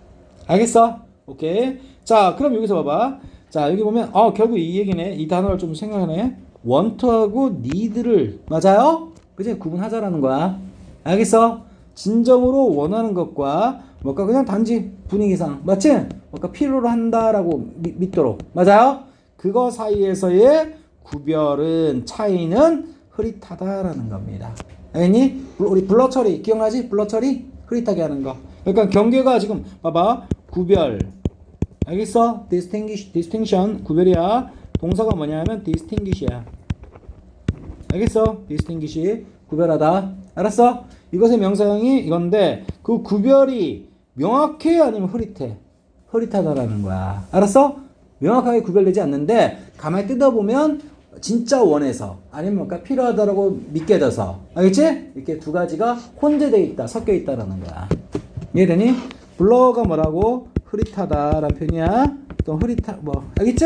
알겠어? 오케이. 자, 그럼 여기서 봐봐. 자, 여기 보면 결국 이 얘기네. 이 단어를 좀 생각하네. want하고 need를 맞아요? 그치? 구분하자라는 거야. 알겠어? 진정으로 원하는 것과 뭔가 그냥 단지 분위기상 맞지? 뭔가 필요로 한다라고 믿도록 맞아요? 그거 사이에서의 구별은 차이는 흐릿하다라는 겁니다. 알겠니? 우리 블러 처리 기억나지? 블러 처리 흐릿하게 하는 거. 그러니까 경계가 지금 봐봐. 구별. 알겠어? distinction 구별이야. 동사가 뭐냐면 distinguish야. 알겠어? distinguish 구별하다. 알았어? 이것의 명사형이 이건데 그 구별이 명확해 아니면 흐릿해? 흐릿하다라는 거야. 알았어? 명확하게 구별되지 않는데 가만히 뜯어보면 진짜 원해서 아니면 뭔가 필요하다라고 믿게 돼서 알겠지? 이렇게 두 가지가 혼재되어 있다, 섞여 있다라는 거야. 이해되니? 블러가 뭐라고? 흐릿하다라는 표현이야. 또 알겠지?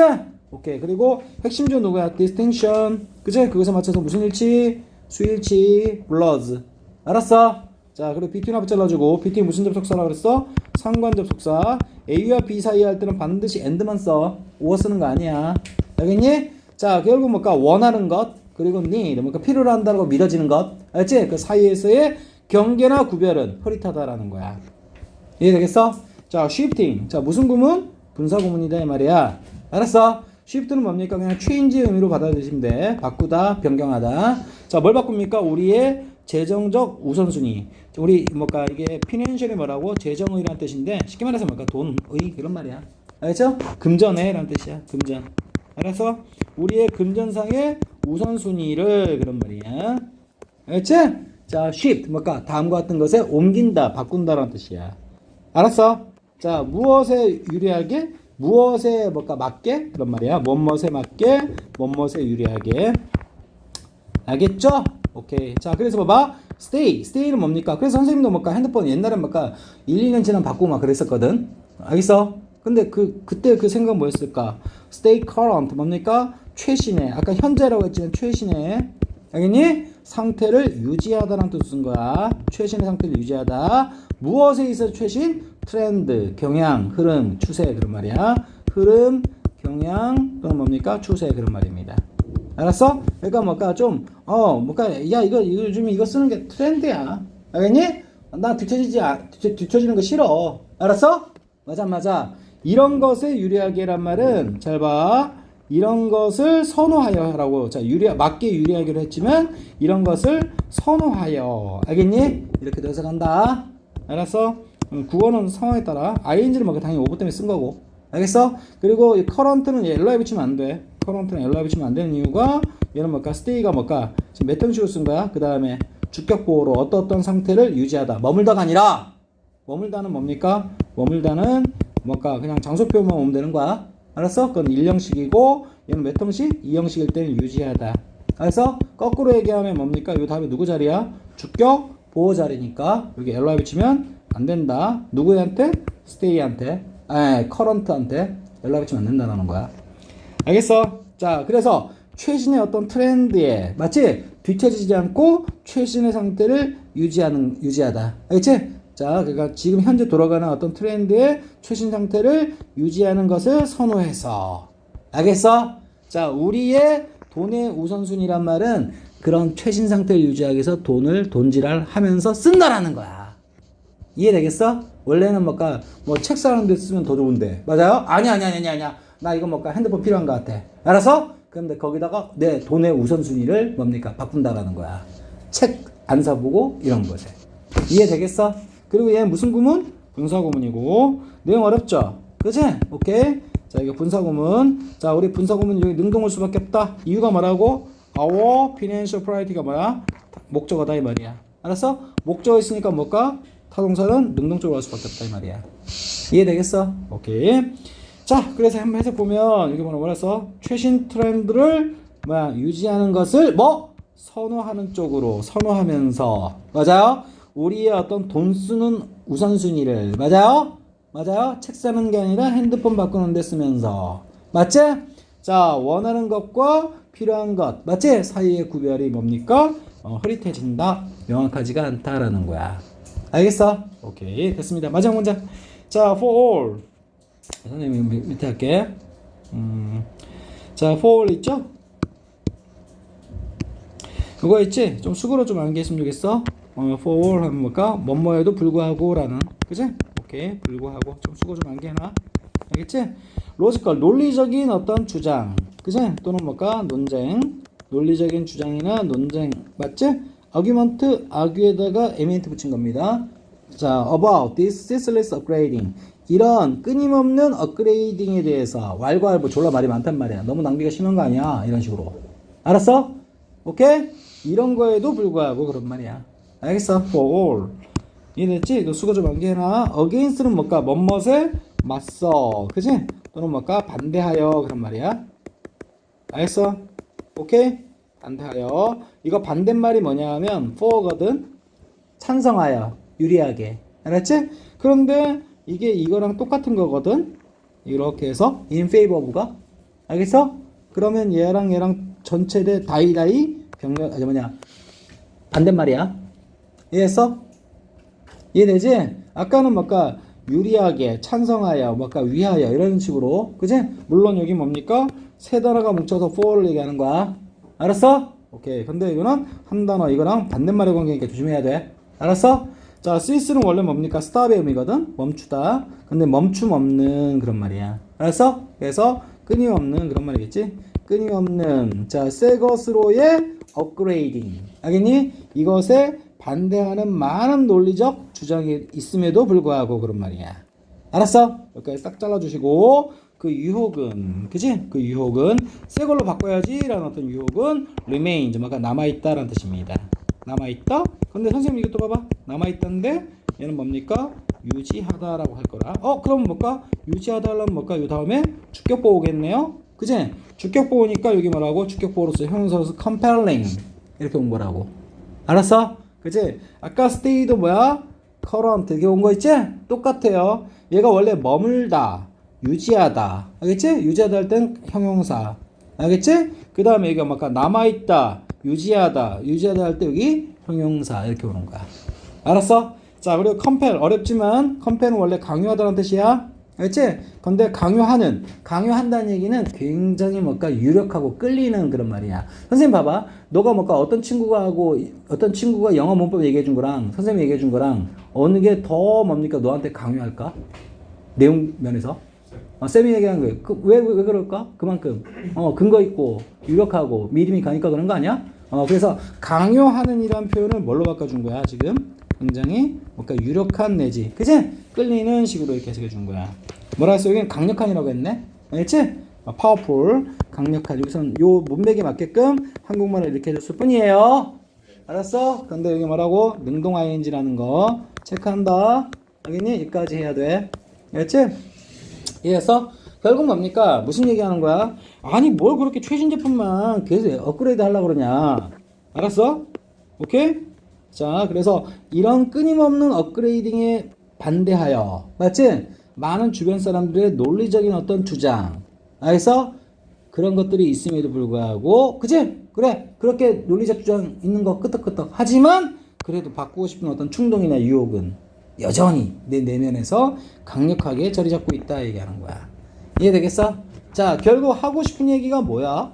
오케이. 그리고 핵심조 누구야? distinction. 그치? 그것에 맞춰서 무슨 일치? 수일치, blurs. 알았어? 자, 그리고 between 앞에 잘라주고 between 무슨 접속사라고 그랬어? 상관 접속사. A와 B 사이 할 때는 반드시 and만 써. or 쓰는 거 아니야. 알겠니? 자, 결국 뭘까? 원하는 것, 그리고 need, 뭔가 필요로 한다고 믿어지는 것. 알지? 그 사이에서의 경계나 구별은 흐릿하다라는 거야. 이해되겠어? 자, shifting. 자, 무슨 구문? 분사 구문이다 이 말이야. 알았어? shift는 뭡니까? 그냥 change의 의미로 받아들이시면 돼. 바꾸다, 변경하다. 자, 뭘 바꿉니까? 우리의 재정적 우선순위. 우리 뭘까? 이게 financial이 뭐라고? 재정의라는 뜻인데 쉽게 말해서 뭘까? 돈의 그런 말이야. 알겠죠? 금전의라는 뜻이야. 금전. 알았어? 우리의 금전상의 우선순위를 그런 말이야. 알겠지? 자, shift 뭘까? 다음과 같은 것에 옮긴다, 바꾼다라는 뜻이야. 알았어? 자, 무엇에 유리하게? 무엇에 뭘까 맞게 그런 말이야. 무엇에 맞게 무엇에 유리하게. 알겠죠? 오케이. 자, 그래서 봐봐. stay는 뭡니까? 그래서 선생님도 뭘까? 핸드폰 옛날에 뭘까? 1, 2년 지난 바꾸고 막 그랬었거든. 알겠어? 근데 그때 그 생각 뭐였을까? stay current 뭡니까? 최신의, 아까 현재라고 했지만 최신의, 알겠니? 상태를 유지하다라는 뜻을 쓴 거야. 최신의 상태를 유지하다. 무엇에 있어 최신? 트렌드, 경향, 흐름, 추세 그런 말이야. 흐름, 경향, 또는 뭡니까? 추세 그런 말입니다. 알았어? 그러니까 뭘까 뭔가 야 이거 요즘 이거 쓰는 게 트렌드야. 알겠니? 나 뒤처지는 거 싫어. 알았어? 맞아. 이런 것에 유리하게란 말은 잘 봐. 이런 것을 선호하여라고. 자, 맞게 유리하기로 했지만 이런 것을 선호하여. 알겠니? 이렇게 돼서 간다. 알았어? 국어는 상황에 따라 ing를 뭐 당연히 오브 때문에 쓴 거고. 알겠어? 그리고 이 current는 LI 붙이면 안 돼. current는 LI 붙이면 안 되는 이유가 얘는 뭘까? stay가 뭘까? 지금 몇 형식으로 쓴 거야? 그 다음에 주격 보호로 어떤 상태를 유지하다. 머물다가 아니라 머물다는 뭡니까? 머물다는 뭘까? 그냥 장소표만 오면 되는 거야. 알았어? 그건 1형식이고 얘는 몇 형식? 2형식일 때는 유지하다. 알았어? 거꾸로 얘기하면 뭡니까? 이 다음에 누구 자리야? 주격 보호 자리니까 여기 LI 붙이면 안 된다. 누구한테? stay한테. current한테 LI 붙이면 안 된다는 거야. 알겠어? 자, 그래서 최신의 어떤 트렌드에 맞지? 뒤처지지 않고 최신의 상태를 유지하다. 알겠지? 자, 그러니까 지금 현재 돌아가는 어떤 트렌드의 최신 상태를 유지하는 것을 선호해서. 알겠어? 자, 우리의 돈의 우선순위란 말은 그런 최신 상태를 유지하기 위해서 돈질을 하면서 쓴다라는 거야. 이해되겠어? 원래는 뭘까? 뭐 책 사는 데 쓰면 더 좋은데. 맞아요? 아니야. 나 이거 뭘까? 핸드폰 필요한 것 같아. 알았어? 근데 거기다가 내 돈의 우선순위를 뭡니까? 바꾼다라는 거야. 책 안 사보고 이런 거지. 이해되겠어? 그리고 얘 무슨 구문? 분사구문이고. 내용 어렵죠? 그치? 오케이. 자, 이거 분사구문. 자, 우리 분사구문 여기 능동일 수밖에 없다. 이유가 뭐라고? Our financial priority가 뭐야? 목적어다 이 말이야. 알았어? 목적어 있으니까 뭘까? 타동사는 능동적으로 할 수밖에 없다 이 말이야. 이해되겠어? 오케이. 자, 그래서 한번 해석보면 여기 뭐라 써? 최신 트렌드를 유지하는 것을 선호하는 쪽으로 선호하면서. 맞아요? 우리의 어떤 돈 쓰는 우선순위를. 맞아요? 책 사는 게 아니라 핸드폰 바꾸는 데 쓰면서. 맞지? 자, 원하는 것과 필요한 것. 맞지? 사이의 구별이 뭡니까? 흐릿해진다. 명확하지가 않다라는 거야. 알겠어? 오케이. 됐습니다. 마지막 문장. 자, for all. 선생님 밑에 할게. 자, for all 있죠? 그거 있지? 좀 수고로 좀 암기했으면 좋겠어. for all 하면 뭘까? 뭐뭐에도 불구하고라는. 그치? 오케이. 불구하고. 좀 수고 좀 암기해놔. 알겠지? 로지컬. 논리적인 어떤 주장. 그치? 또는 뭘까? 논쟁. 논리적인 주장이나 논쟁. 맞지? argument, argue에다가 ament 붙인 겁니다. 자, about this ceaseless upgrading. 이런 끊임없는 업그레이딩에 대해서 왈가왈부 졸라 말이 많단 말이야. 너무 낭비가 심한 거 아니야? 이런 식으로. 알았어? 오케이? 이런 거에도 불구하고 그런 말이야. 알겠어? for all. 이해됐지? 이거 수거 좀 암기해놔. against는 뭘까? 뭐뭇에 맞서. 그치? 또는 뭘까? 반대하여. 그런 말이야. 알겠어? 오케이? 반대하여. 이거 반대말이 뭐냐 하면 for거든. 찬성하여. 유리하게. 알았지? 그런데 이게 이거랑 똑같은 거거든. 이렇게 해서 in favor of가. 알겠어? 그러면 얘랑 전체 대 다이다이 병렬 반대말이야. 이해했어? 이해되지? 아까는 뭘까? 유리하게, 찬성하여, 뭘까? 위하여 이런 식으로. 그지? 물론 여기 뭡니까? 세 단어가 뭉쳐서 for를 얘기하는 거야. 알았어? 오케이. 근데 이거는 한 단어 이거랑 반대말의 관계니까 조심해야 돼. 알았어? 자, cease는 원래 뭡니까? stop의 의미거든? 멈추다. 근데 멈춤 없는 그런 말이야. 알았어? 그래서 끊임없는 그런 말이겠지? 끊임없는. 자, 새 것으로의 upgrading. 알겠니? 이것에 반대하는 많은 논리적 주장이 있음에도 불구하고 그런 말이야. 알았어? 여기까지 딱 잘라주시고, 그 유혹은, 그치? 그 유혹은 새 걸로 바꿔야지 라는 어떤 유혹은 remain, 좀 아까 남아있다 라는 뜻입니다. 남아있다? 근데 선생님 이것도 봐봐. 남아있다인데 얘는 뭡니까? 유지하다라고 할 거라. 그럼 뭘까? 유지하다라면 뭘까? 요 다음에 주격보호 오겠네요. 그지? 주격보호 오니까 여기 뭐라고? 주격보호로서 형용사로서 compelling 이렇게 온 거라고. 알았어? 그지? 아까 stay도 뭐야? current 이렇게 온 거 있지? 똑같아요. 얘가 원래 머물다, 유지하다. 알겠지? 유지하다 할 땐 형용사. 알겠지? 그 다음에 여기가 막 남아있다, 유지하다 할 때 여기 형용사 이렇게 오는 거야. 알았어? 자, 그리고 compel 어렵지만 compel은 원래 강요하다는 뜻이야. 알겠지? 근데 강요한다는 얘기는 굉장히 뭔가 유력하고 끌리는 그런 말이야. 선생님 봐봐. 너가 뭔가 어떤 친구가 영어 문법 얘기해 준 거랑 선생님이 얘기해 준 거랑 어느 게 더 뭡니까? 너한테 강요할까? 내용 면에서? 쌤이 얘기한 거예요. 왜 그럴까? 그만큼 근거 있고 유력하고 믿음이 가니까 그런 거 아니야? 그래서 강요하는 이란 표현을 뭘로 바꿔준 거야 지금? 굉장히 뭔가 유력한 내지 그치? 끌리는 식으로 이렇게 해석해 준 거야. 뭐라 했어? 여기는 강력한이라고 했네? 알겠지? powerful 강력한 여기서는 요 문맥에 맞게끔 한국말을 이렇게 해줬을 뿐이에요. 알았어? 근데 여기 뭐라고? 능동 ing라는 거 체크한다. 알겠니? 여기까지 해야 돼. 알겠지? 이해했어? 결국 뭡니까? 무슨 얘기하는 거야? 아니 뭘 그렇게 최신 제품만 계속 업그레이드 하려고 그러냐. 알았어? 오케이? 자, 그래서 이런 끊임없는 업그레이딩에 반대하여 맞지? 많은 주변 사람들의 논리적인 어떤 주장 알겠어? 그런 것들이 있음에도 불구하고 그치? 그래 그렇게 논리적 주장 있는 거 끄떡끄떡 하지만 그래도 바꾸고 싶은 어떤 충동이나 유혹은 여전히 내 내면에서 강력하게 자리 잡고 있다 얘기하는 거야. 이해되겠어? 자, 결국 하고 싶은 얘기가 뭐야?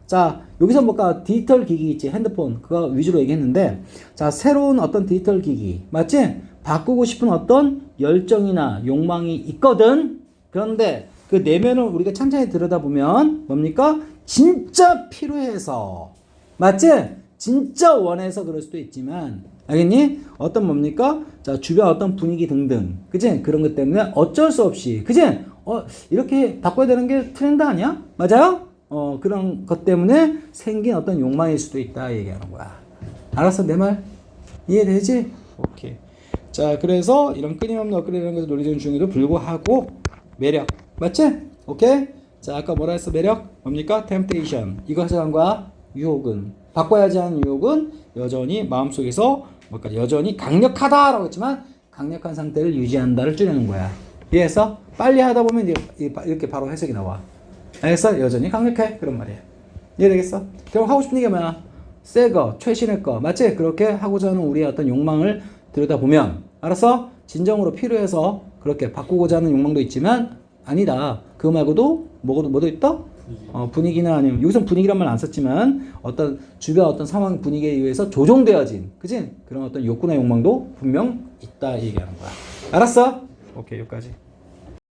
자, 여기서 뭔가 디지털 기기 있지, 핸드폰 그거 위주로 얘기했는데 자, 새로운 어떤 디지털 기기 맞지? 바꾸고 싶은 어떤 열정이나 욕망이 있거든. 그런데 그 내면을 우리가 찬찬히 들여다보면 뭡니까? 진짜 필요해서 맞지? 진짜 원해서 그럴 수도 있지만 알겠니? 어떤 뭡니까? 자, 주변 어떤 분위기 등등 그치? 그런 것 때문에 어쩔 수 없이 그치? 이렇게 바꿔야 되는 게 트렌드 아니야? 맞아요? 그런 것 때문에 생긴 어떤 욕망일 수도 있다 얘기하는 거야. 알았어? 내 말? 이해되지? 오케이. 자, 그래서 이런 끊임없는 업그레이드라는 것을 논리적인 중에도 불구하고 매력 맞지? 오케이? 자, 아까 뭐라 했어? 매력? 뭡니까? temptation 이거 해석한 거야. 유혹은 바꿔야지 하는 유혹은 여전히 마음속에서 뭔가 여전히 강력하다라고 했지만 강력한 상태를 유지한다를 줄이는 거야. 이해했어? 빨리 하다 보면 이렇게 바로 해석이 나와. 알겠어? 여전히 강력해 그런 말이야. 이해되겠어? 그럼 하고 싶은 얘기가 뭐야? 새 거, 최신의 거 맞지? 그렇게 하고자 하는 우리의 어떤 욕망을 들여다보면 알았어? 진정으로 필요해서 그렇게 바꾸고자 하는 욕망도 있지만 아니다. 그거 말고도 뭐도 있다? 분위기나 아니면 여기서 분위기란 말 안 썼지만 어떤 주변 어떤 상황 분위기에 의해서 조종되어진 그치? 그런 어떤 욕구나 욕망도 분명 있다 얘기하는 거야. 알았어? 오케이 여기까지.